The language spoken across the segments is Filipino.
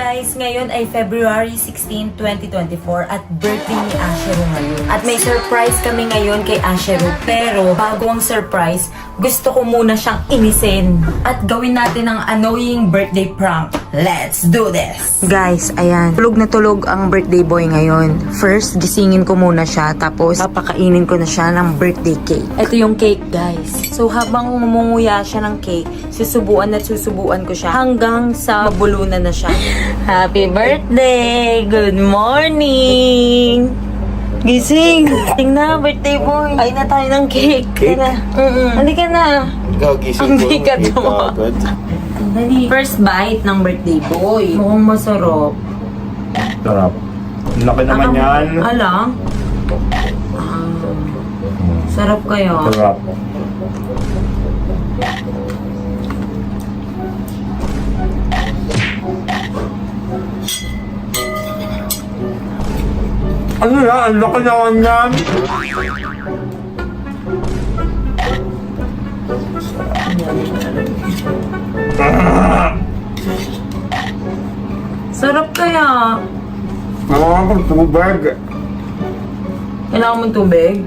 guys, ngayon ay February 16, 2024 at birthday ni Ashero ngayon. At may surprise kami ngayon kay Ashero. Pero bago ang surprise, gusto ko muna siyang inisin at gawin natin ang annoying birthday prank. Let's do this! Guys, ayan. Tulog na tulog ang birthday boy ngayon. First, gisingin ko muna siya. Tapos, papakainin ko na siya ng birthday cake. Ito yung cake, guys. So, habang umunguya siya ng cake, susubuan ko siya hanggang sa mabulunan na siya. Happy birthday! Good morning! Gising! Gising na, birthday boy. Kain na tayo ng cake. Cake? Halika na. Gagising Ang ko. bigat mo. Dali. First bite ng birthday boy. Mukhang masarap. Sarap. Laki naman yan. Alam? Sarap kayo. Sarap. Ano yan? Ang laki naman yan. Sarap kaya. Naman akong tubig. Kailangan mong tubig?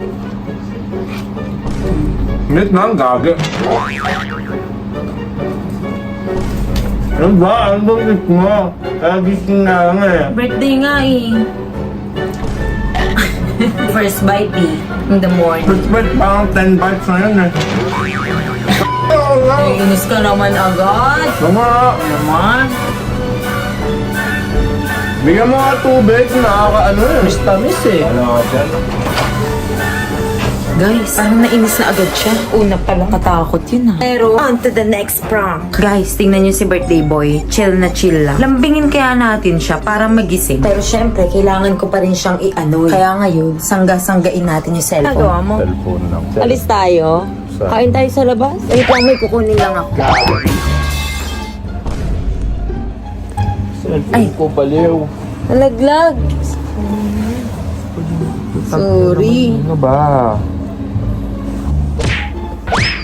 Minit na ang gagi. Ano ba? Ano ba minit mo? Kaya gising na lang eh. Birthday nga eh. First bite eh. In the morning. First bite parang 10 bites na yun eh. Inis ka naman agad. Tama! Naman. Bigyan mo nga tubig, nakaka-ano eh. Miss-tamis eh. Ano ka dyan? Guys, parang nainis na agad siya. Una pala katakot yun ha. Pero, on to the next prank. Guys, tingnan niyo si birthday boy. Chill na chill lang. Lambingin kaya natin siya para magising. Pero syempre, kailangan ko pa rin siyang i-anoy. Kaya ngayon, sangga-sanggain natin yung cellphone. Nagawa mo? Cellphone lang. Alis tayo? Saan? Kain tayo sa labas? Wait lang, may kukunin lang ako. Cellphone ko baliw. Nalaglag. Sorry. Ano ba?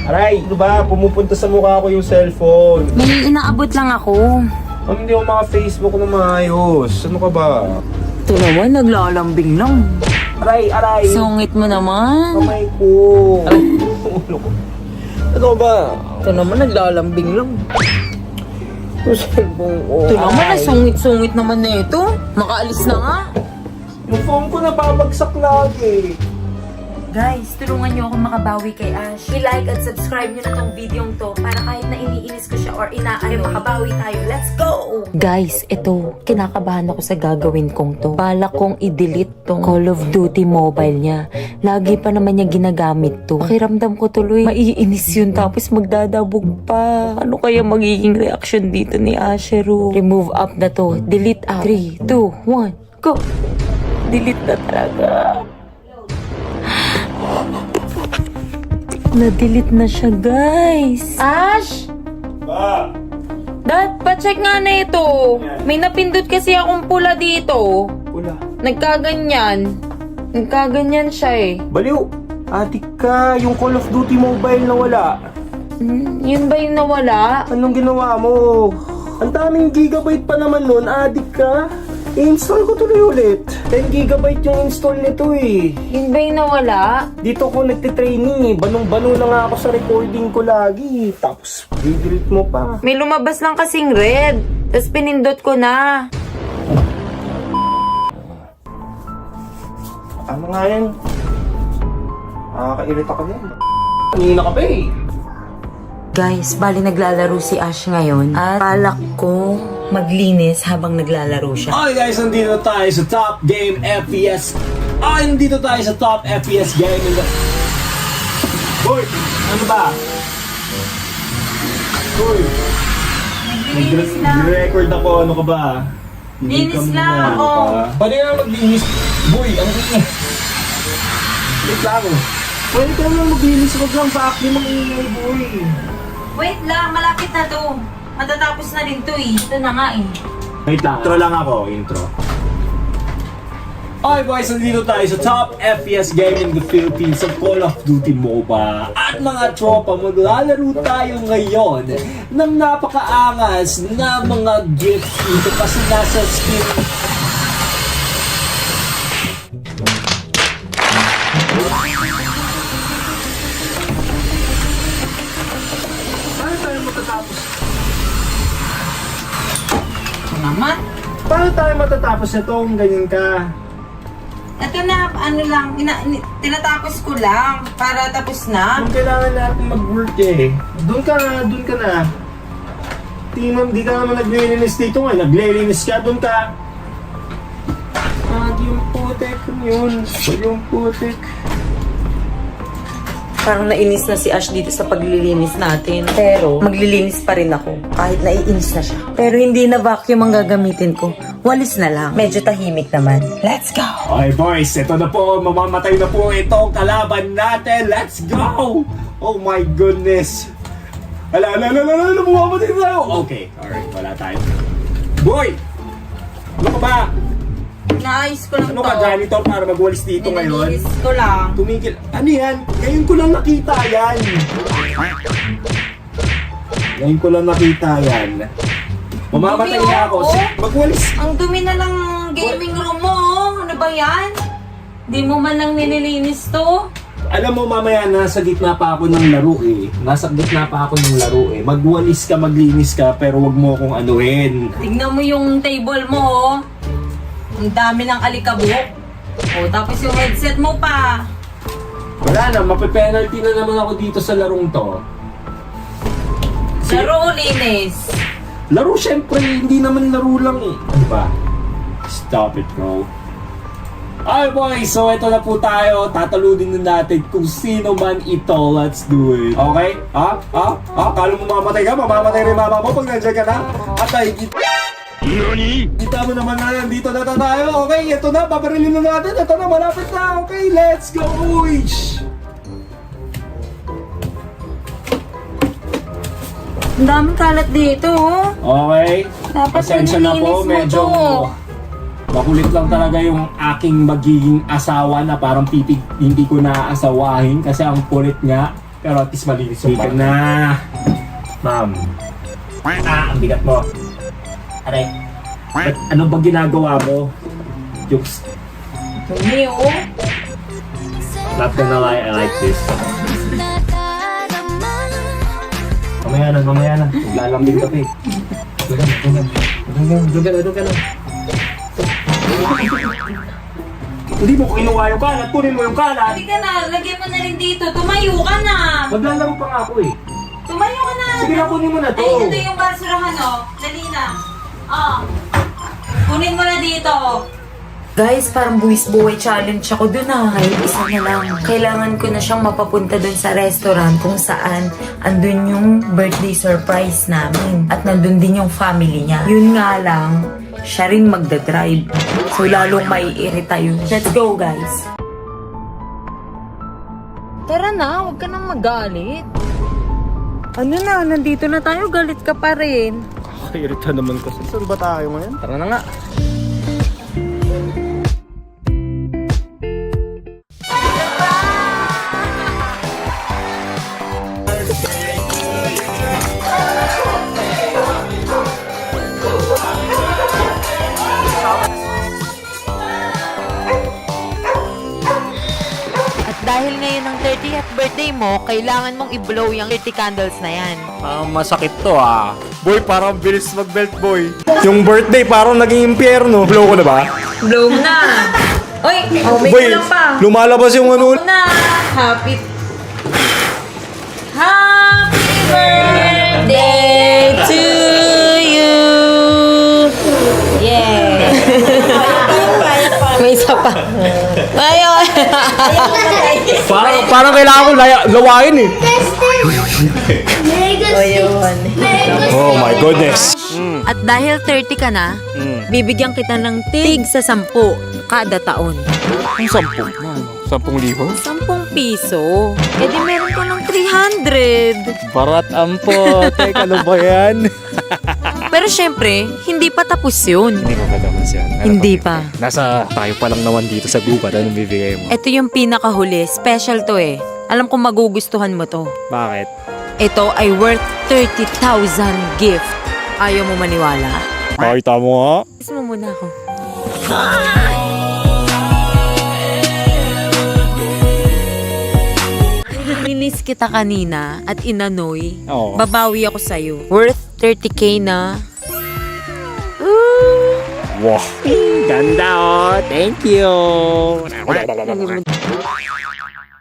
Aray, ano ba? Pumupunta sa mukha ko yung cellphone. May inaabot lang ako. Ang hindi ako maka-Facebook na maayos. Ano ka ba? Ito naman, naglalambing lang. Aray, aray! Sungit mo naman. Kamay ko. Aray, ulo ko. Ano ka ba? Ito naman, naglalambing lang. Yung cellphone ko. Ito naman, Aray. nasungit-sungit naman na ito. Makaalis na nga. Yung phone ko nababagsak lagi. Guys, tulungan niyo ako makabawi kay Ash. I-like at subscribe niyo na tong video to para kahit na iniinis ko siya or inaano, makabawi tayo. Let's go! Guys, ito, kinakabahan ako sa gagawin kong to. Balak kong i-delete tong Call of Duty mobile niya. Lagi pa naman niya ginagamit to. Pakiramdam ko tuloy, maiinis yun tapos magdadabog pa. Ano kaya magiging reaction dito ni Ashero? Remove app na to. Delete app. 3, 2, 1, go! Delete na talaga. Na-delete na siya, guys. Ash! Ba? Dad, pacheck nga na ito. May napindot kasi akong pula dito. Pula. Nagkaganyan. Nagkaganyan siya eh. Baliw! Adik ka, yung Call of Duty mobile na wala. Yun ba yung nawala? Anong ginawa mo? Ang daming gigabyte pa naman nun, adik ka. I-install ko tuloy ulit. 10 gigabyte yung install nito eh. Yun ba yung nawala? Dito ko nagtitraining eh. Banong-bano na nga ako sa recording ko lagi. Tapos, i-delete mo pa. May lumabas lang kasing red. Tapos pinindot ko na. Ano nga yan? Nakakairita ka yan. Kanina ka pa eh. Guys, bali naglalaro si Ash ngayon. At balak ko maglinis habang naglalaro siya. Okay guys, nandito tayo sa Top Game FPS. Nandito tayo sa Top FPS game. Boy, ano ba? Boy, nag-record ako, ano ka ba? Linis lang, oh. Pwede na maglinis. Boy, ano ka nga? Wait lang. Pwede ka na maglinis. Huwag lang pa-acli mang ingay, boy. Wait lang, malapit na to. Matatapos na din to eh. Ito na nga eh. Wait lang. Intro lang ako, intro. Okay boys, nandito tayo sa top FPS game in the Philippines sa Call of Duty MOBA. At mga tropa, maglalaro tayo ngayon ng napakaangas na mga gifts dito kasi nasa skin. Paano tayo matatapos? Naman. Paano tayo matatapos na kung ganyan ka? Ito na, ano lang, tinatapos ko lang para tapos na. Kung kailangan natin mag-work eh. Doon ka na. Tingnan, di ka naman naglilinis dito nga. Naglilinis ka, doon ka. Yung putek yun. Yung putek. Parang nainis na si Ash dito sa paglilinis natin. Pero, maglilinis pa rin ako. Kahit naiinis na siya. Pero hindi na vacuum ang gagamitin ko. Walis na lang. Medyo tahimik naman. Let's go! Okay boys, ito na po, mamamatay na po itong kalaban natin. Let's go! Oh my goodness. Ala, mamamatay na tayo. Okay, alright, wala tayo. Boy! Ano ka ba? Naayos ko lang Ano ka, janitor, para magwalis dito ngayon? Nililinis ko lang. Tumigil. Ano yan? Ngayon ko lang nakita yan. Ngayon ko lang nakita yan. Mamamatay Dumi, na ako. oh. Magwalis. Ang dumi na lang gaming room mo. Ano ba yan? Di mo man lang nililinis to. Alam mo, mamaya nasa gitna pa ako ng laro eh. Nasa gitna pa ako ng laro eh. Magwalis ka, maglinis ka, pero wag mo akong anuhin. Tignan mo yung table mo, oh. Ang dami ng alikabok. Oh, tapos yung headset mo pa. Wala na, mape-penalty na naman ako dito sa larong to. Laro o linis? Laro syempre, hindi naman laro lang eh. Ano ba? Stop it, bro. Alright boys, so ito na po tayo. Tataludin na natin kung sino man ito. Let's do it. Okay? Kala mo mamamatay ka? Mamamatay rin mama mo pag nandiyan ka na? At ay, kita mo naman na nandito na tayo. Okay, ito na. Paparilin na natin. Ito na, malapit na. Okay, let's go. Uish! Ang daming kalat dito, oh. Okay. Dapat Pasensya na po. nililinis mo Medyo to. makulit lang talaga yung aking magiging asawa na parang pipig hindi ko naaasawahin kasi ang kulit nga. Pero at least malinis yung bahay. na. Ma'am. Ang bigat mo. Aray. Ano ba ginagawa mo? Jokes. Dumi, oh. Not gonna lie, I like this. Mamaya na. Maglalambing ka pa eh. Doon ka na. Hindi mo kinuha yung kalat, kunin mo yung kalat. Hindi ka na, lagyan mo na rin dito. Tumayo ka na. Maglalaro pa nga ako eh. Tumayo ka na. Sige na, kunin mo na to. Ay, ito yung basurahan, oh. Dali na. Oh. Kunin mo na dito. Guys, parang buwis buhay challenge ako dun ah. Kahit isa na lang. Kailangan ko na siyang mapapunta dun sa restaurant kung saan andun yung birthday surprise namin. At nandun din yung family niya. Yun nga lang, siya rin magdadrive. So lalong maiirita yun. Let's go, guys. Tara na, huwag ka nang magalit. Ano na, nandito na tayo, galit ka pa rin. Kakirita naman kasi. Saan ba tayo ngayon? Tara na nga. Dahil ngayon ang 30th birthday mo, kailangan mong i-blow yung 30 candles na yan. Masakit to ah. Boy, parang bilis mag-belt boy. Yung birthday parang naging impyerno. Blow ko na ba? Blow na! Oy, may Boy, kulang pa. lumalabas yung ano. Na, happy birthday to you. Yeah. May isa pa. Ayun. Parang kailangan ko lawain eh. Oh my goodness. At dahil 30 ka na, bibigyan kita ng tig sa 10 kada taon. Ang 10? 10,000? 10 piso. E di meron ka ng 300. Barat ampo. Teka, ano ba yan? Pero Pero syempre, hindi pa tapos yun. Hindi pa matapos yan. Hindi pa. Nasa tayo pa lang naman dito sa gubat. Anong bibigay mo? Ito yung pinakahuli. Special to eh. Alam kong magugustuhan mo to. Bakit? Ito ay worth 30,000 gift. Ayaw mo maniwala? Pakita mo nga. Kiss mo muna ako. Nilis kita kanina at inanoy. Oo. Babawi ako sa'yo. Worth 30k na. Wow. Ganda oh. Thank you.